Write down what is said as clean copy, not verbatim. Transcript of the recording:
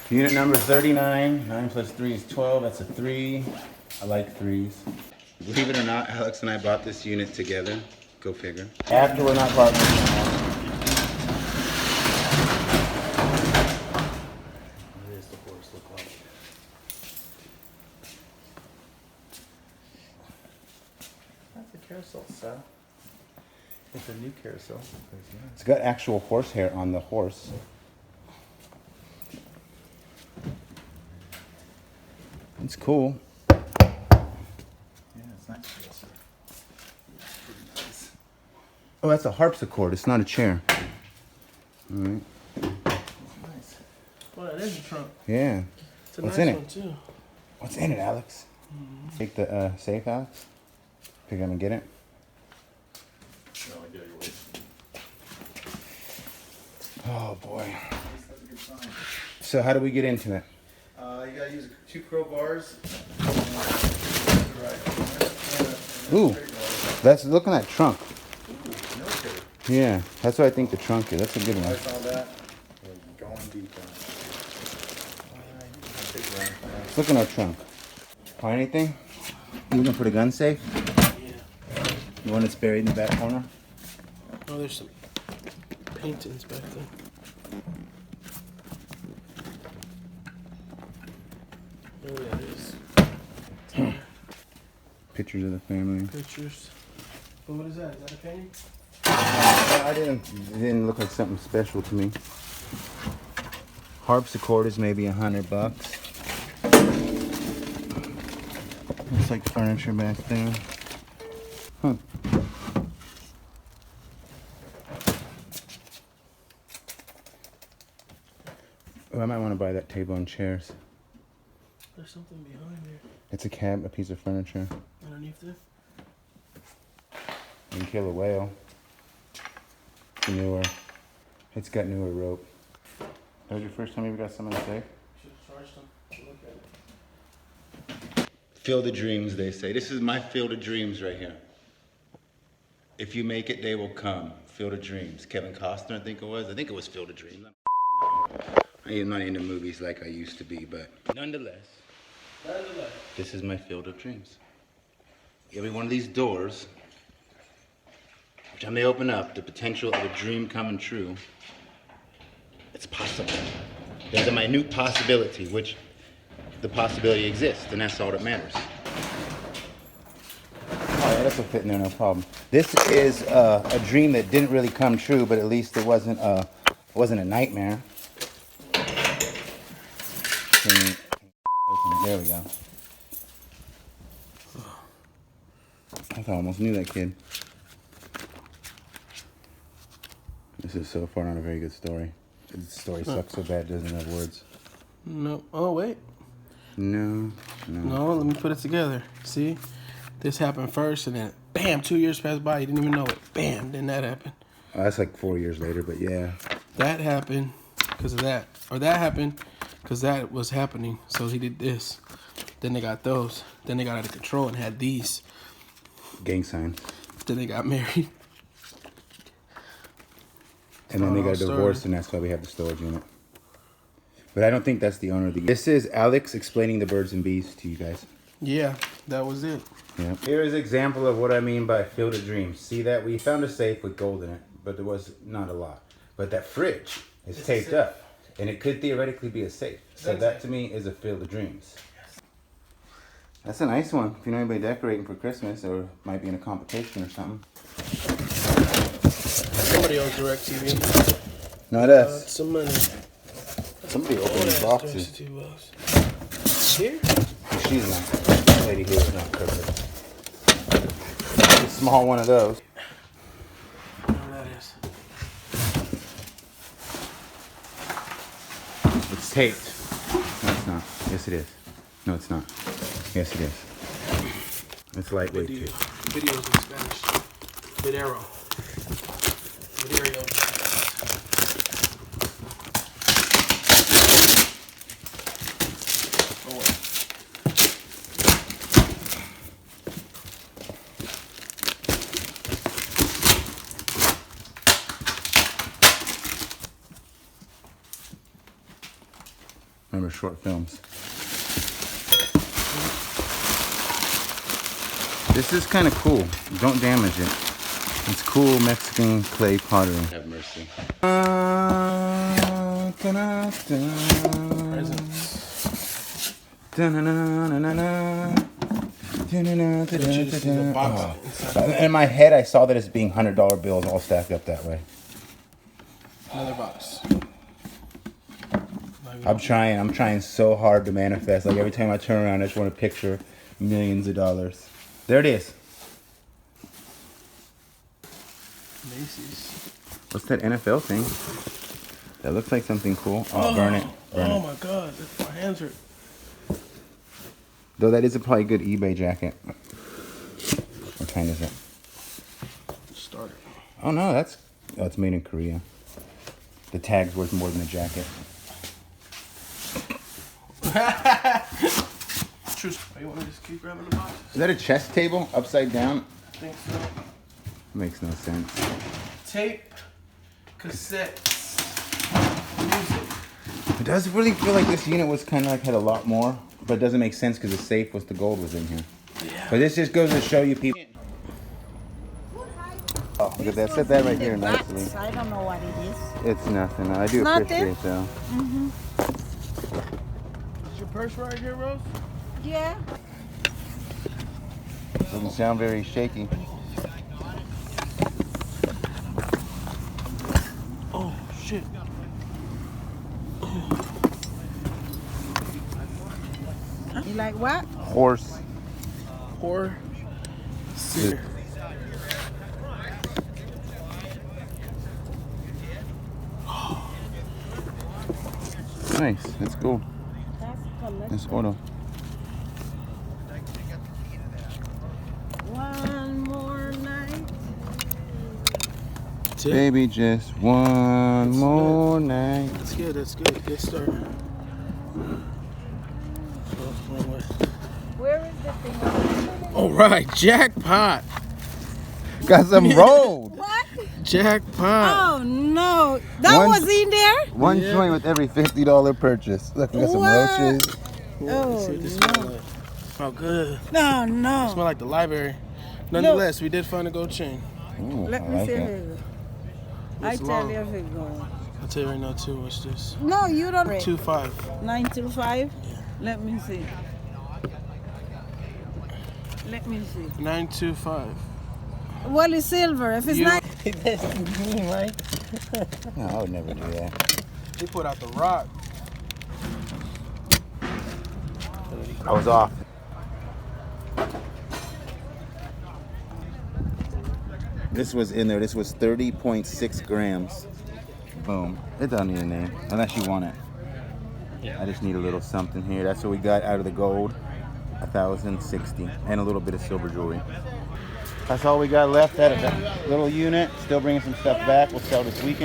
Unit number 39. 9 plus 3 is 12. That's a 3. I like 3s. Believe it or not, Alex and I bought this unit together. Go figure. After we're not partners anymore. What does the horse look like? That's a carousel, sir. It's a new carousel. It's got actual horsehair on the horse. It's cool. Yeah, it's nice carousel. Pretty nice. Oh, that's a harpsichord. It's not a chair. All right. Nice. Well, that is a trunk. Yeah. It's a What's nice in it? one too. What's in it, Alex? Take the safe, Alex. Pick it up and get it. No idea your weight. Oh boy. That's a good sign. So how do we get into it? You gotta use 2 crowbars. Ooh, that's look at that trunk. Military. Yeah, that's what I think the trunk is. That's a good I one. saw that. We're going deep on it. Big round. Let's look in our trunk. Find anything? You looking for the gun safe? Yeah. The one that's buried in the back corner? Oh, there's some paintings back there. Oh, that is. Pictures of the family. Pictures. Oh, what is that? Is that a painting? It didn't look like something special to me. Harpsichord is maybe $100. Looks like furniture back there. Huh. Oh, I might want to buy that table and chairs. There's something behind there. It's a piece of furniture. Underneath there. You can kill a whale. It's newer. It's got newer rope. That was your first time you ever got something safe? Should have charged them to look at it. Field of dreams, they say. This is my field of dreams right here. If you make it, they will come. Field of dreams. Kevin Costner, I think it was. I think it was Field of Dreams. I'm not into movies like I used to be, but nonetheless, this is my field of dreams. Every one of these doors, every time they open up, the potential of a dream coming true, it's possible. There's a minute possibility, which the possibility exists, and that's all that matters. Oh yeah, this will fit in there, no problem. This is a dream that didn't really come true, but at least it wasn't a nightmare. There we go. I almost knew that kid. This is so far not a very good story. The story sucks so bad it doesn't have words. No. Oh, wait. No. No, let me put it together. See? This happened first, and then, bam, 2 years passed by. You didn't even know it. Bam, then that happened. Oh, that's like 4 years later, but yeah. That happened because of that. Or that happened because that was happening. So he did this. Then they got those. Then they got out of control and had these. Gang sign. Then they got married. And then they got a Story. divorce, and that's why we have the storage unit. But I don't think that's the owner of the... This is Alex explaining the birds and bees to you guys. Yeah, that was it. Yeah. Here is an example of what I mean by field of dreams. See that? We found a safe with gold in it, but there was not a lot. But that fridge is taped up, and it could theoretically be a safe. So that to me is a field of dreams. That's a nice one. If you know anybody decorating for Christmas or might be in a competition or something. Somebody owns DirecTV. Not us. Some money. Somebody opened these boxes. Here? She's not. The lady here is not crooked. A small one of those. That is. It's taped. No, it's not. Yes, it is. No, it's not. Yes, it is. It's lightweight Video. too. Videos in Spanish. Videro. Video. Remember short films. This is kind of cool. Don't damage it. It's cool Mexican clay pottery. Have mercy. In my head, I saw that as being $100 bills all stacked up that way. Another box. I'm trying so hard to manifest. Like every time I turn around, I just want to picture millions of dollars. There it is. Macy's. What's that NFL thing? That looks like something cool. Oh, burn it. Burn Oh it. my god, my hands hurt. Though that is a probably good eBay jacket. What kind is it? Starter. Oh no, it's made in Korea. The tag's worth more than the jacket. True. You want me to just keep grabbing the box? Is that a chess table upside down? I think so. Makes no sense. Tape, cassettes, music. It does really feel like this unit was kind of like had a lot more, but it doesn't make sense because the safe was the gold was in here. Yeah. But this just goes to show you people. Oh, look at that. Set that right here nicely. I don't know what it is. It's nothing. I do Nothing? appreciate though. Is your purse right here, Rose? Yeah. Doesn't sound very shaky. Oh shit. You like what? Horse. Or cedar. Nice. That's cool. That's color. That's auto. One more night. That's it. Baby, just one more night. That's good. That's good. Good start. Where is the thing? All right, jackpot. Got some rolled. What? Jackpot. Oh no, that One- was in there. One Yeah. joint with every $50 purchase. Look, we got some What? roaches. Let's see what this smells like. Oh, good. No, no. Smell like the library. Nonetheless, we did find a gold chain. Ooh, Let I me like see if it. it goes. I It's tell long. you if it goes. I'll tell you right now too. What's this? No, you don't. 2.5. 925. Let me see. Let me see. 925. Well, it's silver. If it's You- not, No, I would never do that. He put out the rock. I was off. This was in there. This was 30.6 grams. Boom. It doesn't need a name unless you want it. I just need a little something here. That's what we got out of the gold. 1,060 and a little bit of silver jewelry. That's all we got left out of that little unit. Still bringing some stuff back. We'll sell this weekend.